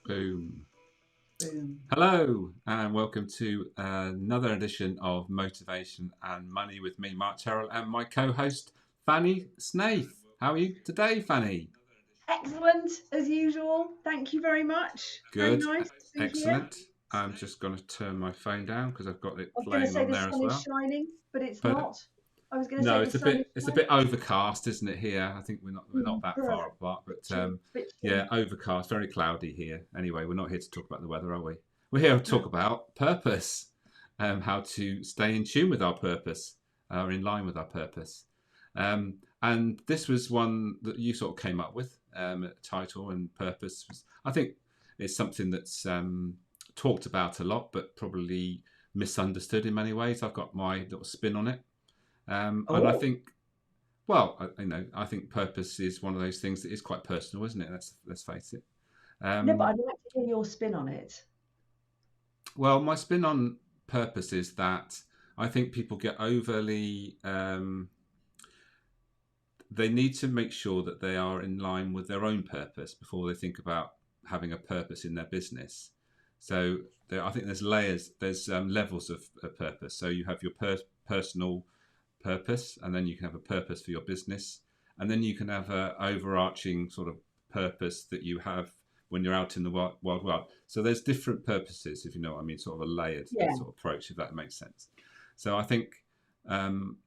Boom. Boom. Hello, and welcome to another edition of Motivation and Money with me, Mark Terrell, and my co host, Fanny Snaith. How are you today, Fanny? Excellent, as usual. Thank you very much. Very Good, nice to be here. excellent. I'm just going to turn my phone down because I've got it I was going to playing say on the there as sun is well. shining, but it's But not. I was going to say no, the it's a sun is bit it's a shining. bit overcast, isn't it? Here, I think we're not that Brr, far apart, bit but chilly, bit yeah, chilly. overcast, very cloudy here. Anyway, we're not here to talk about the weather, are we? We're here to No. talk about purpose, how to stay in tune with our purpose, or in line with our purpose. And this was one that you sort of came up with, title and purpose. I think it's something that's talked about a lot, but probably misunderstood in many ways. I've got my little spin on it. And I Oh, think, well, I think purpose is one of those things that is quite personal, isn't it? Let's face it. no, but Um, I'd like to hear your spin on it. well, my spin on purpose is that I think people get overly. They need to make sure that they are in line with their own purpose before they think about having a purpose in their business. So I think there's layers, there's levels of purpose. So you have your personal purpose, and then you can have a purpose for your business, and then you can have a overarching sort of purpose that you have when you're out in the wild world. So there's different purposes, if you know what I mean, sort of a layered Yeah, sort of approach, if that makes sense. So I think um,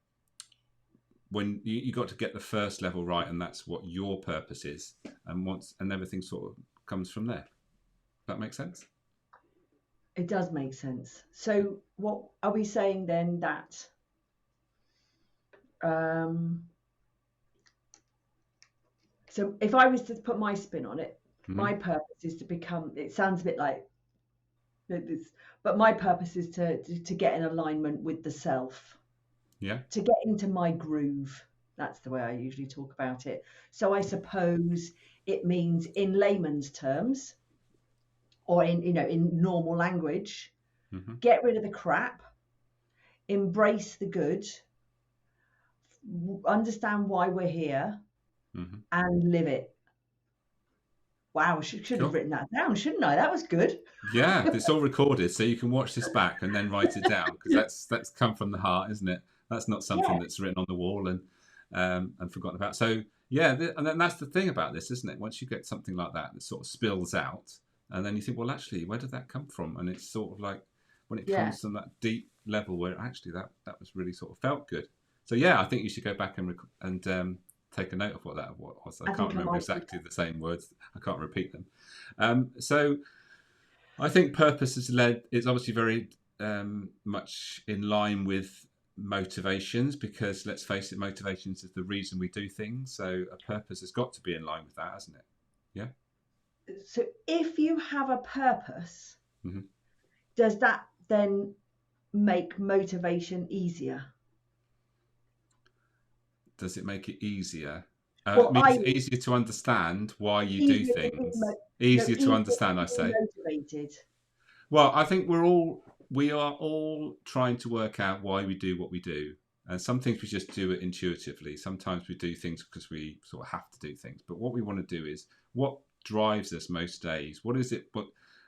when you got to get the first level right, and that's what your purpose is, and everything sort of comes from there. That makes sense. it does make sense. So, what are we saying then that um, so if I was to put my spin on it, Hmm. my purpose is to become, it sounds a bit like this, but my purpose is to get in alignment with the self, Yeah. to get into my groove. That's the way I usually talk about it. So I suppose it means, in layman's terms, or in normal language, Hmm. get rid of the crap, embrace the good, understand why we're here, Hmm. and live it. Wow, I should have Cool. written that down, shouldn't I? That was good. Yeah, it's all recorded, so you can watch this back and then write it down because that's come from the heart, isn't it? That's not something Yeah, that's written on the wall and forgotten about. So yeah, and then that's the thing about this, isn't it? Once you get something like that that sort of spills out, and then you think, well, actually, where did that come from? And it's sort of like when it yeah. comes from that deep level where actually that was really sort of felt good. So yeah, I think you should go back and take a note of what that was. I I can't think I remember might do exactly the same words. I can't repeat them. So I think purpose is led. It's obviously very much in line with motivations because let's face it, motivations is the reason we do things. So a purpose has got to be in line with that, hasn't it? Yeah. that. So if you have a purpose, Hmm. does that then make motivation easier? Does it make it easier? It Well, makes it easier to understand why you do easier to be things. Easier to easier understand, to I be say. motivated. Well, I think we are all trying to work out why we do what we do. And some things we just do it intuitively. Sometimes we do things because we sort of have to do things. But what we want to do is what drives us most days. What is it? What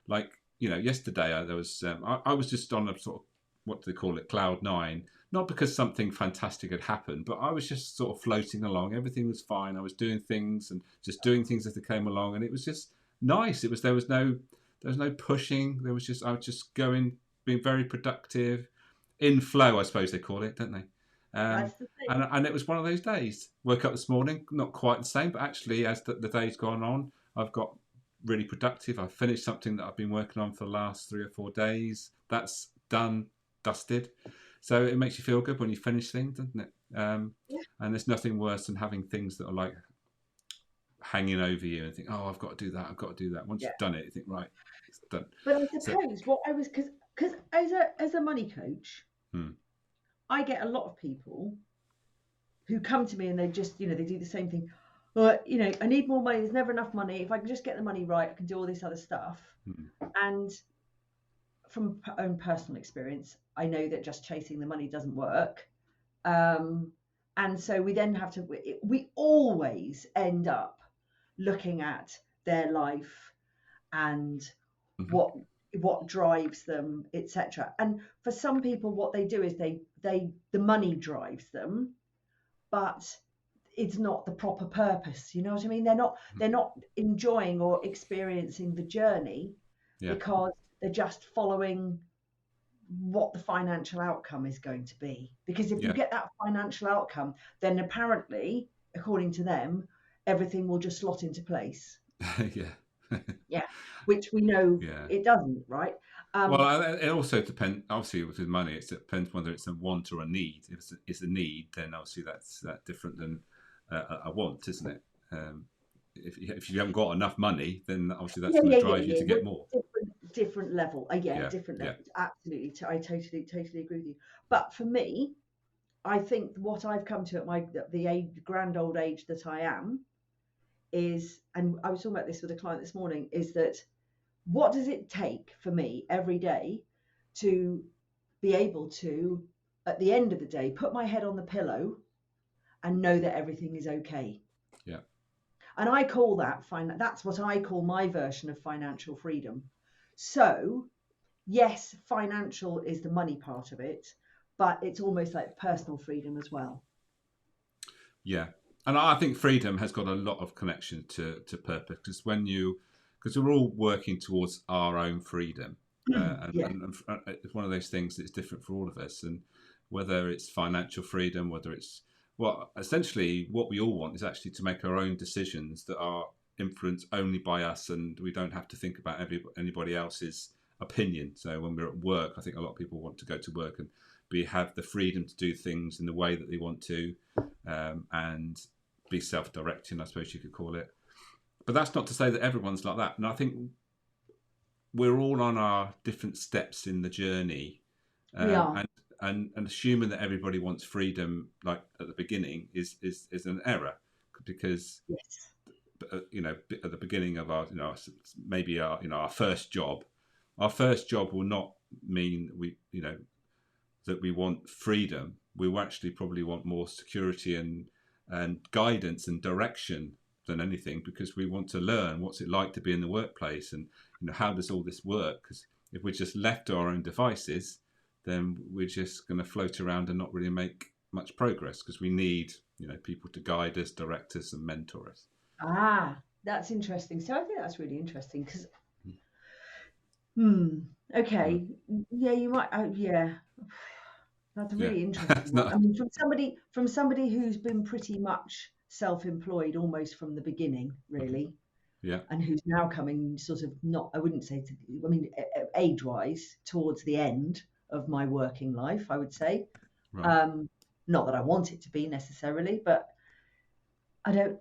like yesterday there was I was just on a sort of what do they call it, cloud nine. Not because something fantastic had happened, but I was just sort of floating along. Everything was fine. I was doing things and just doing things as they came along, and it was just nice. It was there was no pushing. There was just I was just going, being very productive, in flow. I suppose they call it, don't they? Um, That's the thing. and it was one of those days. Woke up this morning, not quite the same, but actually, as the day's gone on, I've got really productive. I've finished something that I've been working on for the last 3 or 4 days. That's done, dusted. So it makes you feel good when you finish things, doesn't it? Yeah. And there's nothing worse than having things that are like hanging over you and think, oh, I've got to do that. I've got to do that. Once Yeah. you've done it, you think, right, it's done. But I So, suppose what I was, because as a money coach, hmm, I get a lot of people who come to me and they just, they do the same thing. I need more money. There's never enough money. If I can just get the money right, I can do all this other stuff. hmm, And from own personal experience, I know that just chasing the money doesn't work. Um, and so we then have to, we always end up looking at their life and Mhm. what drives them, etc. And for some people, what they do is the money drives them, but it's not the proper purpose. You know what I mean? They're not enjoying or experiencing the journey Yeah. because they're just following what the financial outcome is going to be. Because if you Yeah. get that financial outcome, then apparently, according to them, everything will just slot into place. Yeah. Yeah, which we know Yeah. it doesn't, right? Well, Um, it also depends. Obviously, with money, it depends whether it's a want or a need. If it's a need, then obviously that's different than a want, isn't it? Um, if you haven't got enough money, then obviously that's yeah, going yeah, to yeah, drive you yeah. to Well, get more. different level. Yeah, Yeah. different Yeah. level. Absolutely, I totally agree with you. But for me, I think what I've come to at the grand old age that I am is, and I was talking about this with a client this morning, is that what does it take for me every day to be able to, at the end of the day, put my head on the pillow and know that everything is okay? Yeah. And I call that's what I call my version of financial freedom. So, yes, financial is the money part of it, but it's almost like personal freedom as well. Yeah, and I think freedom has got a lot of connection to purpose because we're all working towards our own freedom, Yeah. and it's one of those things that's different for all of us. And whether it's financial freedom, whether it's essentially what we all want is actually to make our own decisions that are influenced only by us, and we don't have to think about anybody else's opinion. So when we're at work, I think a lot of people want to go to work and have the freedom to do things in the way that they want to, and be self-directing, I suppose you could call it. But that's not to say that everyone's like that. And I think we're all on our different steps in the journey, We are. and assuming that everybody wants freedom, like at the beginning, is an error, because Yes. at the beginning of our maybe our first job, our first job will not mean that we want freedom. We will actually probably want more security and guidance and direction than anything, because we want to learn what's it like to be in the workplace, and how does all this work. Because if we're just left to our own devices, then we're just going to float around and not really make much progress, because we need people to guide us, direct us, and mentor us. That's interesting. So I think that's really interesting because, Mm. okay, yeah, you might, yeah, that's a Yeah. really interesting It's one. not. I mean, from somebody who's been pretty much self-employed almost from the beginning, Mhm. really, Yeah. and who's now coming sort of not, I wouldn't say I mean, age-wise, towards the end of my working life, I would say. Right. Um, Not that I want it to be necessarily, but I don't,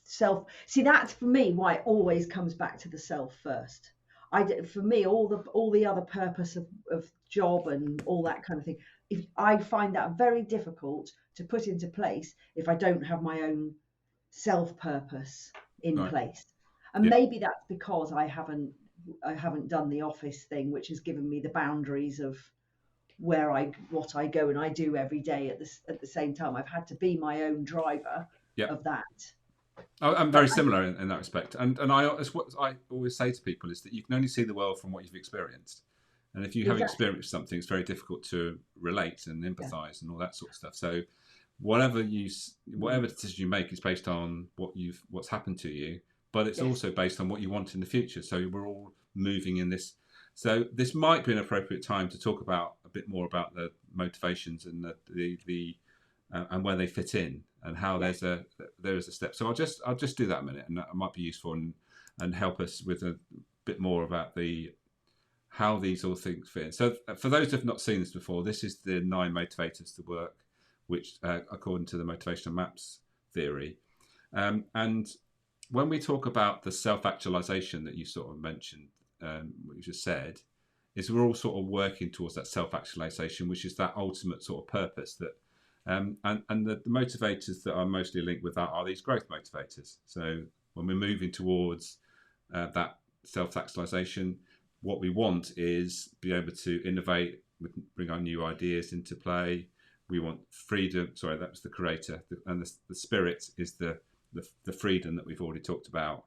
see, that's for me why it always comes back to the self first. For me, all the other purpose of job and all that kind of thing, if I find that very difficult to put into place if I don't have my own self purpose in Right. place. And Yeah. maybe that's because I haven't done the office thing, which has given me the boundaries of what I go and I do every day at the same time. I've had to be my own driver Yeah. of that. I'm But very similar in that respect, and it's what I always say to people is that you can only see the world from what you've experienced, and if you haven't exactly, experienced something, it's very difficult to relate and yeah, empathise and all that sort of stuff. So, whatever decision you make is based on what's happened to you, but it's yes, also based on what you want in the future. So we're all moving in this. So this might be an appropriate time to talk about a bit more about the motivations and the and where they fit in, and how yeah, there is a step. So I'll just do that a minute, and that might be useful, and help us with a bit more about the how these all things fit in. So for those who have not seen this before, this is the 9 motivators to work, which according to the motivational maps theory, and when we talk about the self-actualization that you sort of mentioned, what you just said, is we're all sort of working towards that self-actualization, which is that ultimate sort of purpose that, and the motivators that are mostly linked with that are these growth motivators. So when we're moving towards that self-actualization, what we want is be able to innovate, bring our new ideas into play. We want freedom. Sorry, that was the creator, and the spirit is the freedom that we've already talked about.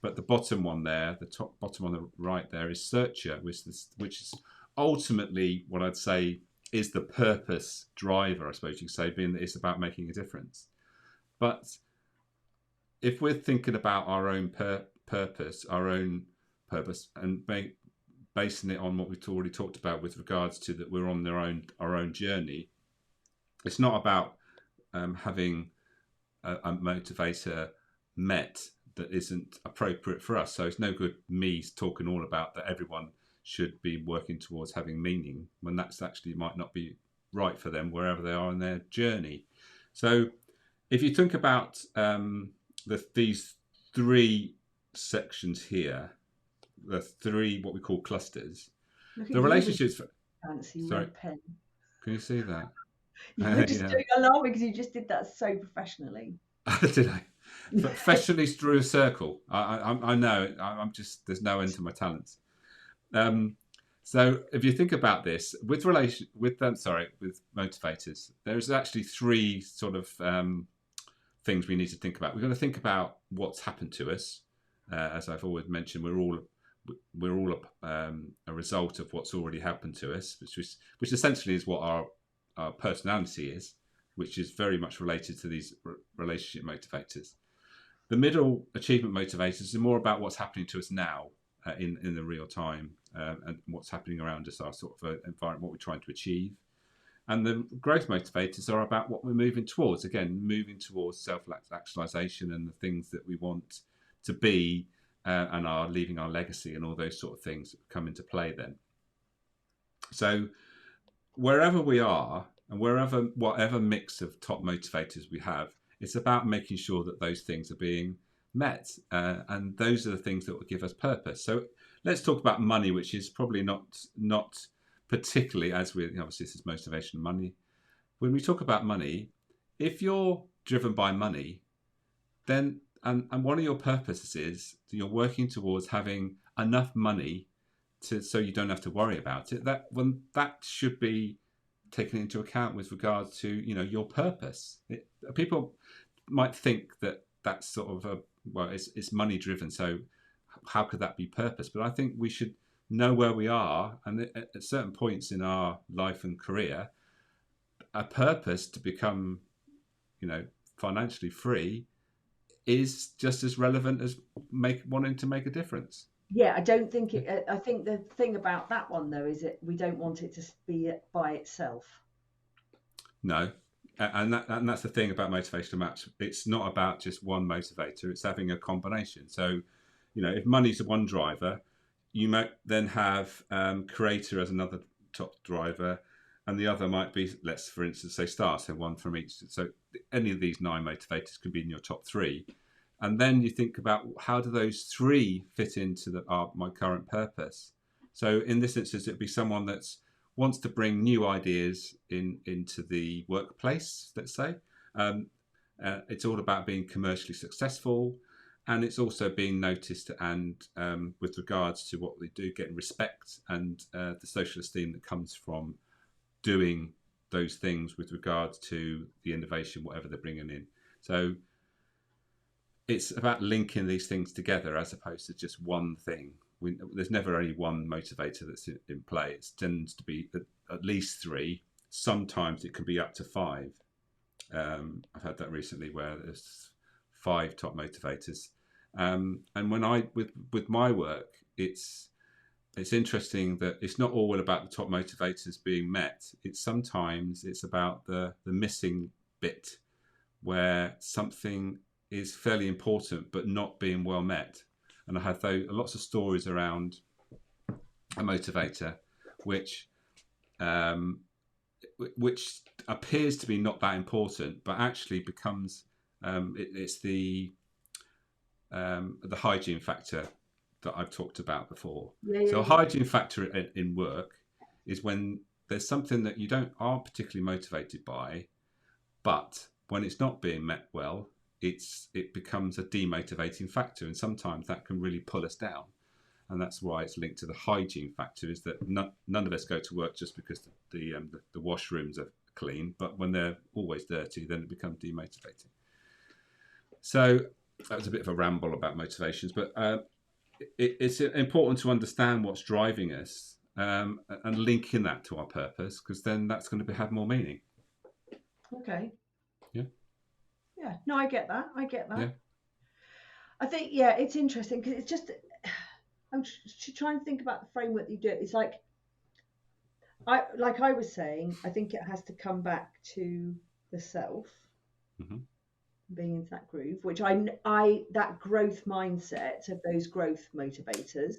But the bottom one there, the top bottom on the right there, is searcher, which is ultimately what I'd say is the purpose driver, I suppose you could say, being that it's about making a difference. But if we're thinking about our own purpose, and basing it on what we've already talked about with regards to that we're on our own journey, it's not about having a motivator met that isn't appropriate for us. So it's no good me talking all about that everyone should be working towards having meaning when that's actually might not be right for them wherever they are in their journey. So if you think about these three sections here, the three what we call clusters, the relationships. Fancy red pen. Can you see that? You were just doing a laugh because you just did that so professionally. Did I? Professionally drew a circle. I know. I'm just there's no end to my talents. So if you think about this with motivators, there's actually three sort of things we need to think about. We're going to think about what's happened to us. As I've always mentioned, we're all a result of what's already happened to us, which essentially is what our personality is, which is very much related to these relationship motivators. The middle achievement motivators are more about what's happening to us now in the real time and what's happening around us, our sort of environment, what we're trying to achieve. And the growth motivators are about what we're moving towards. Again, moving towards self-actualization and the things that we want to be and are leaving our legacy and all those sort of things that come into play then. So wherever we are and whatever mix of top motivators we have, it's about making sure that those things are being met. And those are the things that will give us purpose. So let's talk about money, which is probably not particularly, as we obviously this is motivation and money. When we talk about money, if you're driven by money, then and one of your purposes is that you're working towards having enough money so you don't have to worry about it. That should be taken into account with regards to your purpose. People might think that that's sort of it's money driven. So how could that be purpose? But I think we should know where we are, and at certain points in our life and career, a purpose to become, financially free is just as relevant as wanting to make a difference. Yeah, I don't think it. I think the thing about that one though is that we don't want it to be by itself. No, and that's the thing about motivational maps. It's not about just one motivator. It's having a combination. So, if money's the one driver, you might then have creator as another top driver, and the other might be, let's for instance say star, so one from each. So any of these 9 motivators could be in your top 3, and then you think about how do those 3 fit into my current purpose. So in this instance, it'd be someone that wants to bring new ideas into the workplace. Let's say it's all about being commercially successful. And it's also being noticed and with regards to what they do, getting respect and the social esteem that comes from doing those things with regards to the innovation, whatever they're bringing in. So it's about linking these things together as opposed to just one thing. There's never only one motivator that's in play. It tends to be at least 3. Sometimes it can be up to 5. I've had that recently where there's 5 top motivators, and when with my work, it's interesting that it's not all about the top motivators being met. Sometimes it's about the missing bit where something is fairly important but not being well met. And I have lots of stories around a motivator which appears to be not that important, but actually becomes it's the hygiene factor that I've talked about before. So a hygiene factor in work is when there's something that you aren't particularly motivated by, but when it's not being met well, it becomes a demotivating factor, and sometimes that can really pull us down. And that's why it's linked to the hygiene factor, is that none of us go to work just because the washrooms are clean, but when they're always dirty, then it becomes demotivating. So that was a bit of a ramble about motivations, but it's important to understand what's driving us, and linking that to our purpose, because then that's going to have more meaning. Okay. Yeah. Yeah. No, I get that. I get that. Yeah. I think, yeah, it's interesting because it's just, I'm trying to think about the framework you do. It's like I was saying, I think it has to come back to the self, being into that groove, which that growth mindset of those growth motivators.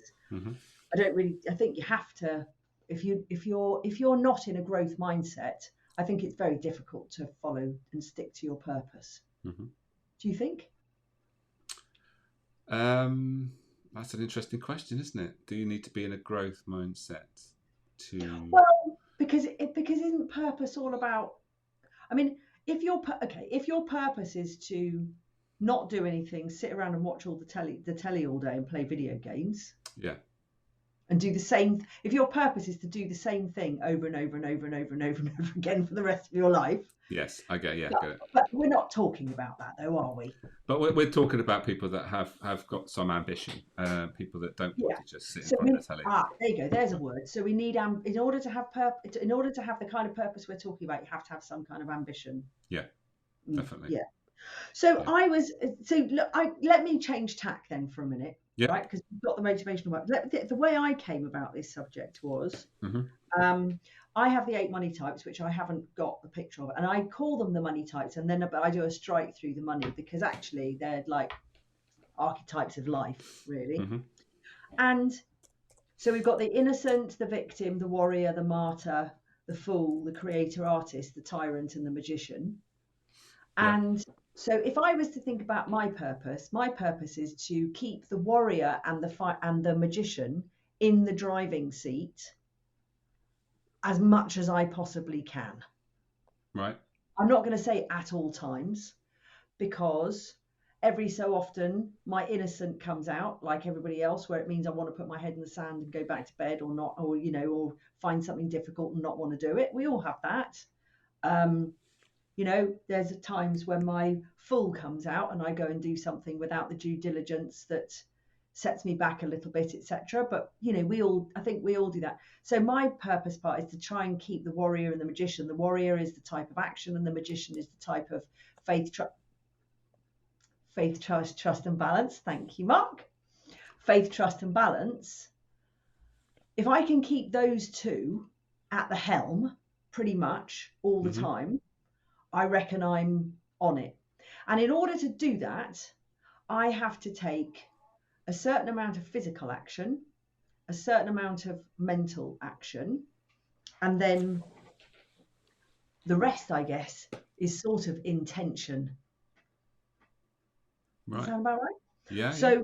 I think you have to, if you're not in a growth mindset, I think it's very difficult to follow and stick to your purpose. Do you think? That's an interesting question, isn't it? Do you need to be in a growth mindset to? Well, because isn't purpose all about? I mean, if your purpose is to not do anything, sit around and watch all the telly all day and play video games, yeah, and do the same. If your purpose is to do the same thing over and over and over and over and over and over again for the rest of your life. Yes, I get. Yeah, but we're not talking about that, though, are we? But we're talking about people that have got some ambition, people that don't want to just sit in front of the telly. There you go. There's a word. So we need in order to have the kind of purpose we're talking about, you have to have some kind of ambition. Yeah, definitely. Yeah. So let me change tack then for a minute. Yeah. Right, because we've got the motivational work. The way I came about this subject was, I have the 8 money types, which I haven't got the picture of, and I call them the money types, and then I do a strike through the money, because actually they're like archetypes of life, really. And so we've got the innocent, the victim, the warrior, the martyr, the fool, the creator artist, the tyrant, and the magician. And so if I was to think about my purpose is to keep the warrior and the magician in the driving seat as much as I possibly can. Right. I'm not going to say at all times, because every so often my innocent comes out like everybody else, where it means I want to put my head in the sand and go back to bed, or not, or find something difficult and not want to do it. We all have that. There's times when my fool comes out and I go and do something without the due diligence that sets me back a little bit, etc. But I think we all do that. So my purpose part is to try and keep the warrior and the magician. The warrior is the type of action, and the magician is the type of faith, trust, and balance. Thank you, Mark. Faith, trust, and balance. If I can keep those two at the helm pretty much all the time, I reckon I'm on it. And in order to do that, I have to take a certain amount of physical action, a certain amount of mental action, and then the rest, I guess, is sort of intention. Right. Does that sound about right? Yeah. So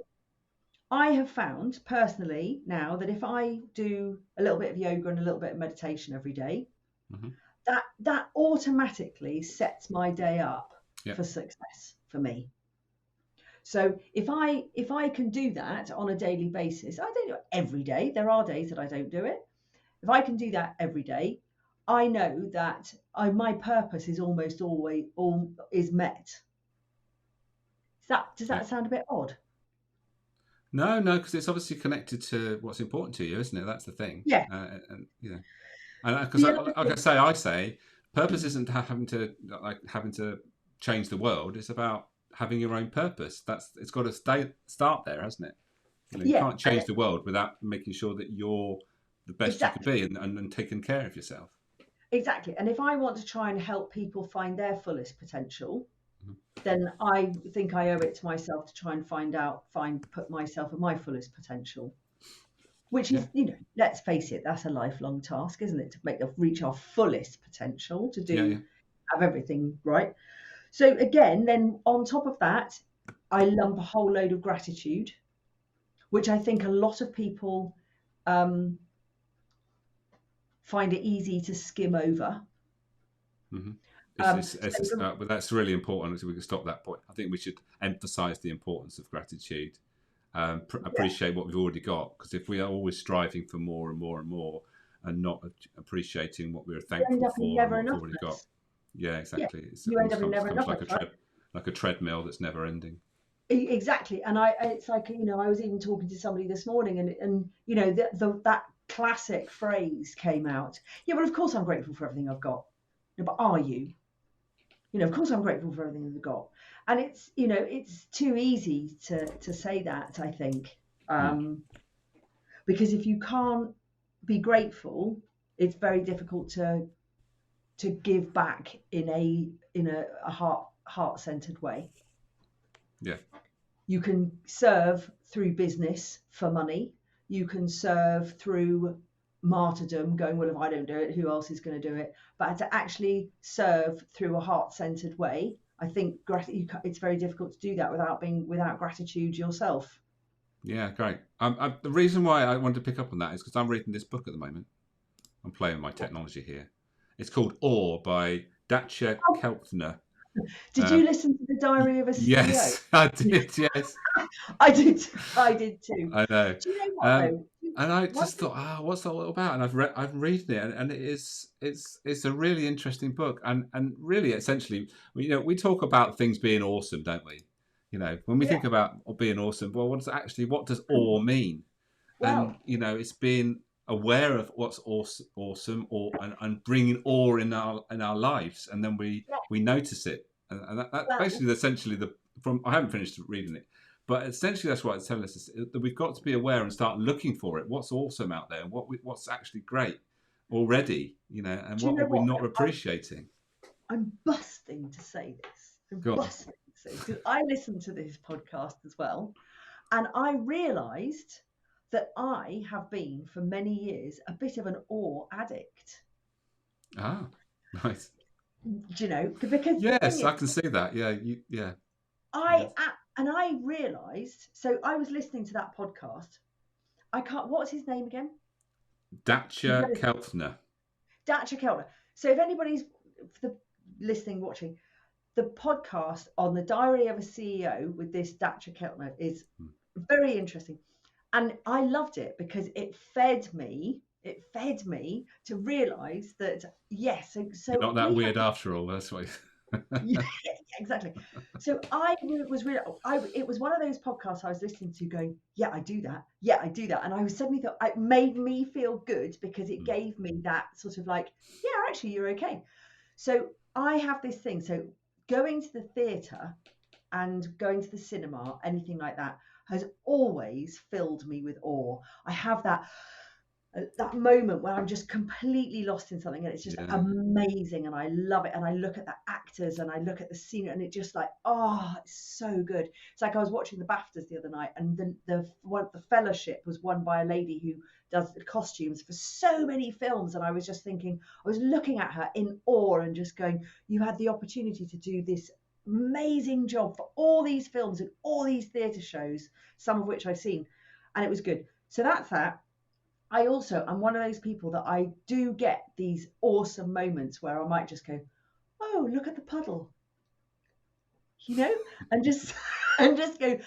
I have found personally now that if I do a little bit of yoga and a little bit of meditation every day, that automatically sets my day up for success for me. So if I can do that on a daily basis, I don't do it every day. There are days that I don't do it. If I can do that every day, I know that my purpose is almost always is met. Does that sound a bit odd? No, because it's obviously connected to what's important to you, isn't it? That's the thing. Yeah. And because I say purpose isn't having to change the world. It's about having your own purpose. It's got to start there, hasn't it? You can't change the world without making sure that you're the best you can be and taking care of yourself. Exactly. And if I want to try and help people find their fullest potential, then I think I owe it to myself to try and put myself at my fullest potential. Which is, let's face it, that's a lifelong task, isn't it? To reach our fullest potential, to have everything right. So again, then on top of that, I lump a whole load of gratitude, which I think a lot of people find it easy to skim over. But that's really important. So we can stop that point. I think we should emphasize the importance of gratitude. Appreciate what we've already got, because if we are always striving for more and more and more and not appreciating what we're thankful for and what we've already got, exactly. You end up in never enough, like a treadmill that's never ending. Exactly. And it's like, I was even talking to somebody this morning, and that classic phrase came out. Yeah, well, of course I'm grateful for everything I've got. No, but are you? Of course I'm grateful for everything I've got. And it's too easy to say that, I think. Because if you can't be grateful, it's very difficult to give back in a heart-centered way. Yeah. You can serve through business for money. You can serve through martyrdom, going, well, if I don't do it, who else is going to do it? But to actually serve through a heart-centered way, I think it's very difficult to do that without gratitude yourself. Yeah, great. The reason why I wanted to pick up on that is because I'm reading this book at the moment. I'm playing my technology here. It's called Awe by Dacia Keltner. Did you listen to the Diary of a CEO? Yes, I did. Yes, I did too. I know. Do you know what though? And I just thought, what's that all about? And I've read it, and it's a really interesting book, and really essentially, we talk about things being awesome, don't we? When we think about being awesome, well, what does awe mean? Well, And it's being aware of what's awesome, and bringing awe in our lives, and then we notice it, and that's basically essentially I haven't finished reading it, but essentially that's what it's telling us, is that we've got to be aware and start looking for it. What's awesome out there, and what's actually great already, and what are we not appreciating? I'm busting to say this. Because I listened to this podcast as well, and I realised that I have been for many years a bit of an awe addict. Ah, nice. Because yes, I can see that. Yeah. I realised. So I was listening to that podcast. What's his name again? Dacia Keltner. Dacia Keltner. So if anybody's listening, watching, the podcast on the Diary of a CEO with this Dacia Keltner is very interesting. And I loved it because it fed me to realise that, yes. So you're not that weird after all, that's why. Yeah, exactly. So it was one of those podcasts I was listening to going, yeah, I do that. Yeah, I do that. And I was suddenly thought, it made me feel good because it gave me that sort of like, yeah, actually, you're okay. So I have this thing. So going to the theatre and going to the cinema, anything like that, has always filled me with awe. I have that moment where I'm just completely lost in something, and it's just amazing, and I love it, and I look at the actors and I look at the scenery, and it just like, it's so good. It's like I was watching the BAFTAs the other night, and the fellowship was won by a lady who does the costumes for so many films, and I was just thinking, I was looking at her in awe and just going, you had the opportunity to do this amazing job for all these films and all these theatre shows, some of which I've seen, and it was good. So that's that. I'm one of those people that I do get these awesome moments where I might just go, oh, look at the puddle, and just go,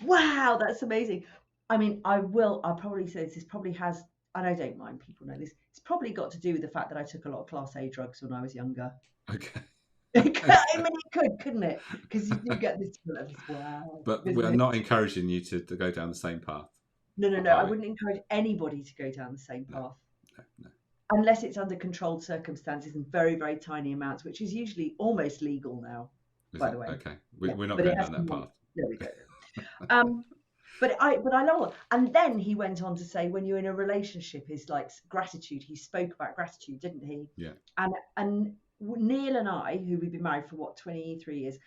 wow, that's amazing. I mean, I'll probably say this probably has, and I don't mind people know this, it's probably got to do with the fact that I took a lot of Class A drugs when I was younger. Okay. I mean, it couldn't it? Because you do get this, wow. But we are not encouraging you to go down the same path. No. I wouldn't encourage anybody to go down the same path. No. Unless it's under controlled circumstances and very, very tiny amounts, which is usually almost legal now, by the way. Okay. We're not going down that path. No, we don't. But I love it. And then he went on to say, when you're in a relationship, is like gratitude. He spoke about gratitude, didn't he? Yeah. And Neil and I, who we've been married for 23 years,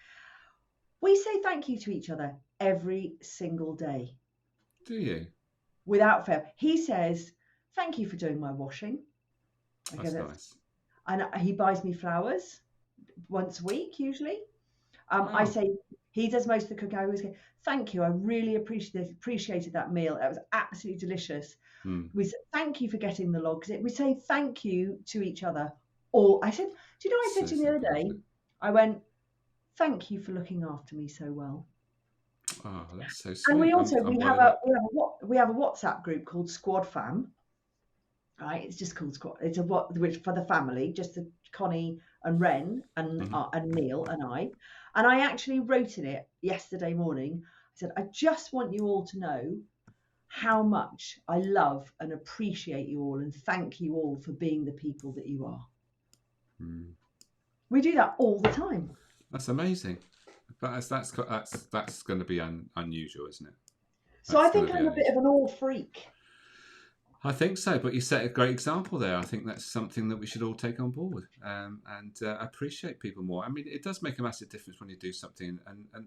we say thank you to each other every single day. Do you? Without fail. He says, thank you for doing my washing. That's nice. And he buys me flowers once a week, usually. I say, he does most of the cooking. I always go, thank you. I really appreciated that meal. It was absolutely delicious. We said, thank you for getting the log. We say thank you to each other. Or I said, do you know what I said to you the other day? I went, thank you for looking after me so well. Oh, that's so sweet. And we also we have a WhatsApp group called Squad Fam. Right, it's just called Squad. It's which for the family, just Connie and Ren and Neil and I. And I actually wrote in it yesterday morning, said, I just want you all to know how much I love and appreciate you all and thank you all for being the people that you are. We do that all the time. That's amazing. But that's going to be unusual, isn't it? So I think I'm a bit of an all freak. I think so, but you set a great example there. I think that's something that we should all take on board and appreciate people more. I mean, it does make a massive difference when you do something,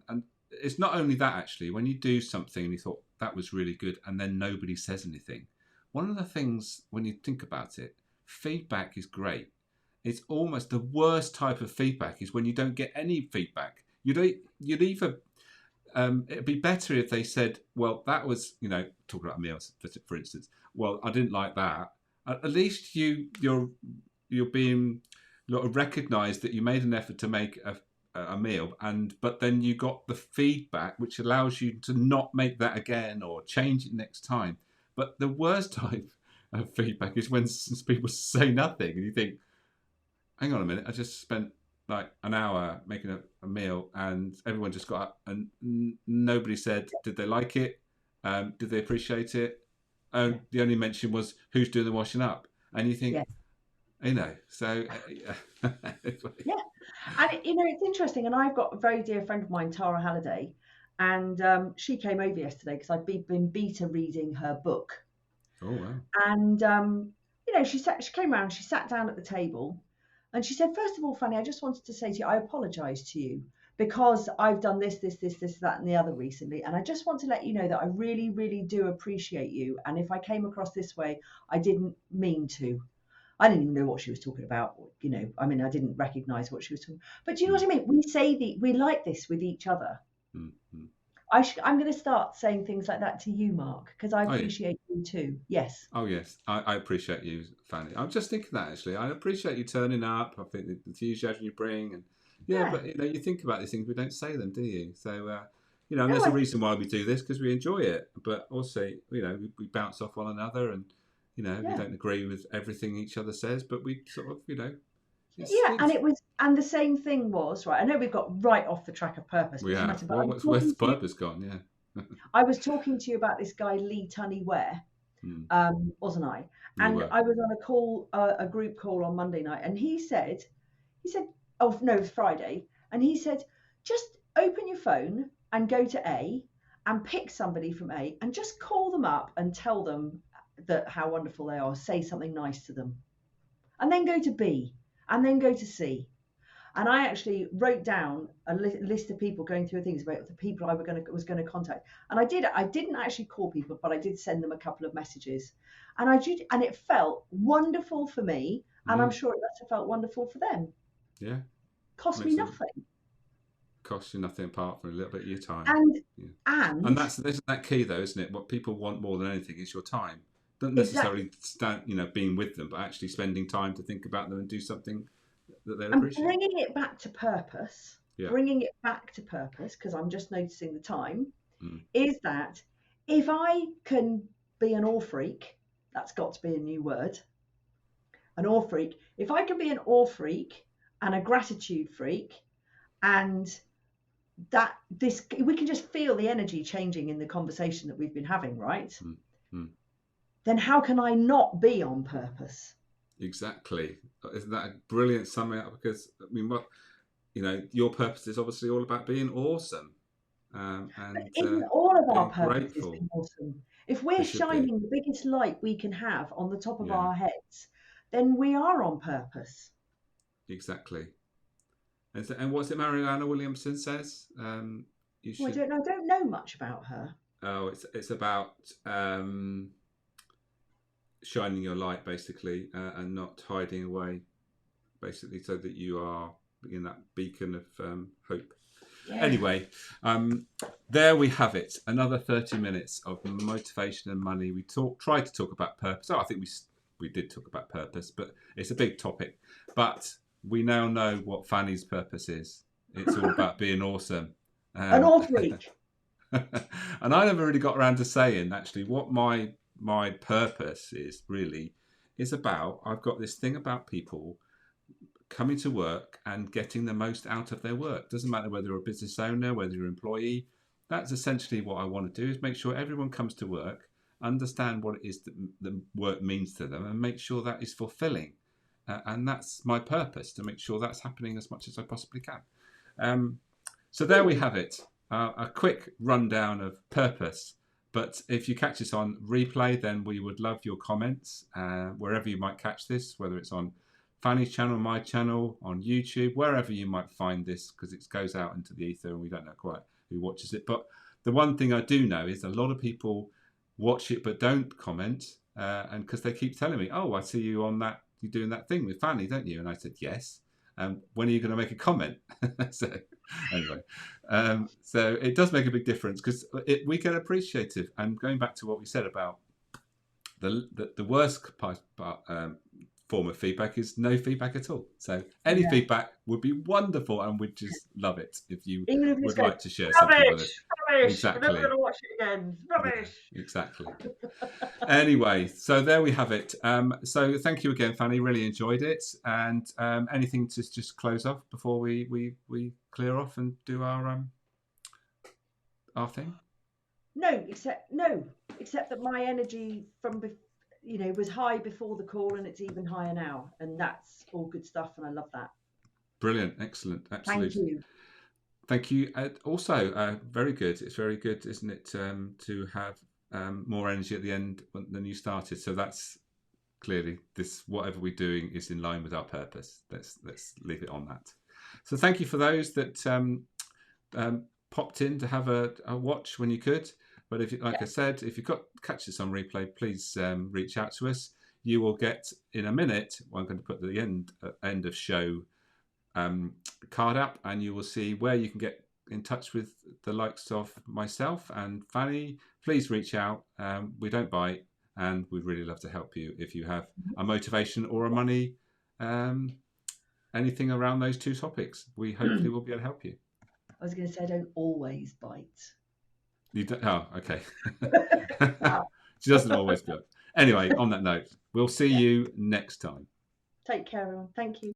and it's not only that, actually. When you do something and you thought that was really good, and then nobody says anything. One of the things, when you think about it, feedback is great. It's almost the worst type of feedback is when you don't get any feedback. You'd either it'd be better if they said, well, that was, talking about meals, for instance. Well, I didn't like that. At least you're being recognised that you made an effort to make a meal, but then you got the feedback, which allows you to not make that again or change it next time. But the worst type of feedback is when people say nothing, and you think, hang on a minute, I just spent like an hour making a meal, and everyone just got up, and nobody said, did they like it? Did they appreciate it? The only mention was who's doing the washing up, and you think, so yeah. And it's interesting. And I've got a very dear friend of mine, Tara Halliday, and she came over yesterday because I've been beta reading her book. Oh wow! And she came around, she sat down at the table. And she said, first of all, Fanny, I just wanted to say to you, I apologise to you because I've done this, that, and the other recently. And I just want to let you know that I really, really do appreciate you. And if I came across this way, I didn't mean to. I didn't even know what she was talking about. I didn't recognise what she was talking about. But do you know what I mean? We like this with each other. Mm-hmm. I'm going to start saying things like that to you, Mark, because I appreciate you too. Yes. Oh, yes. I appreciate you, Fanny. I'm just thinking that, actually. I appreciate you turning up. I think the enthusiasm you bring. And but, you think about these things, we don't say them, do you? So, there's a reason why we do this, because we enjoy it. But also, we bounce off one another and, we don't agree with everything each other says, but we sort of, and the same thing was, right, I know we've got right off the track of purpose. We have. Where's purpose gone? Yeah. I was talking to you about this guy, Lee Tunney Ware, wasn't I? And I was on a call, a group call on Monday night, and he said, oh, no, it was Friday, and he said, just open your phone and go to A and pick somebody from A and just call them up and tell them that how wonderful they are, say something nice to them. And then go to B. And then go to C. And I actually wrote down a list of people going through things about the people I was going to contact. And I didn't actually call people, but I did send them a couple of messages. And and it felt wonderful for me. And I'm sure it must have felt wonderful for them. Yeah. Cost me nothing. Cost you nothing apart from a little bit of your time. And that's that key though, isn't it? What people want more than anything is your time. Don't necessarily stand, being with them, but actually spending time to think about them and do something that they'll appreciate. And bringing it back to purpose, because I'm just noticing the time, is that if I can be an awe freak, that's got to be a new word, an awe freak. If I can be an awe freak and a gratitude freak, and we can just feel the energy changing in the conversation that we've been having, right? Then how can I not be on purpose? Exactly. Isn't that a brilliant summing up? Because your purpose is obviously all about being awesome. Isn't all of our purposes being awesome? If we're shining the biggest light we can have on the top of our heads, then we are on purpose. Exactly. And what's it Marianne Williamson says? I don't know much about her. Oh, it's about shining your light, basically, and not hiding away, basically, so that you are in that beacon of hope. Yeah. Anyway, there we have it. Another 30 minutes of motivation and money. We tried to talk about purpose. I think we did talk about purpose, but it's a big topic. But we now know what Fanny's purpose is. It's all about being awesome. An awe freak. And I never really got around to saying, actually, what my purpose is about. I've got this thing about people coming to work and getting the most out of their work. Doesn't matter whether you're a business owner, whether you're an employee, that's essentially what I want to do, is make sure everyone comes to work, understand what it is that the work means to them, and make sure that is fulfilling. And that's my purpose, to make sure that's happening as much as I possibly can. So there we have it, a quick rundown of purpose. But if you catch this on replay, then we would love your comments wherever you might catch this, whether it's on Fanny's channel, my channel, on YouTube, wherever you might find this, because it goes out into the ether and we don't know quite who watches it. But the one thing I do know is a lot of people watch it but don't comment, and because they keep telling me, oh, I see you on that, you're doing that thing with Fanny, don't you? And I said, yes. When are you going to make a comment? So anyway, so it does make a big difference, because we get appreciative. And going back to what we said about the worst form of feedback is no feedback at all. So any feedback would be wonderful, and we'd just love it if you would like to share something with us. Rubbish! Exactly. I'm never going to watch it again. Rubbish! Yeah, exactly. Anyway, so there we have it. So thank you again, Fanny. Really enjoyed it. And anything to just close off before we clear off and do our thing? No, except that my energy from was high before the call, and it's even higher now, and that's all good stuff, and I love that. Brilliant, excellent, absolutely. Thank you. Also, very good. It's very good, isn't it, to have more energy at the end than you started. So that's clearly whatever we're doing is in line with our purpose. Let's leave it on that. So thank you for those that popped in to have a watch when you could. But I said, if you've catch this on replay, please reach out to us. You will get in a minute. I'm going to put the end of show card up, and you will see where you can get in touch with the likes of myself and Fanny. Please reach out. We don't bite, and we'd really love to help you if you have a motivation or a money, anything around those two topics. We hopefully will be able to help you. I was going to say, I don't always bite. You don't, oh, okay. She doesn't always bite. Anyway, on that note, we'll see you next time. Take care, everyone. Thank you.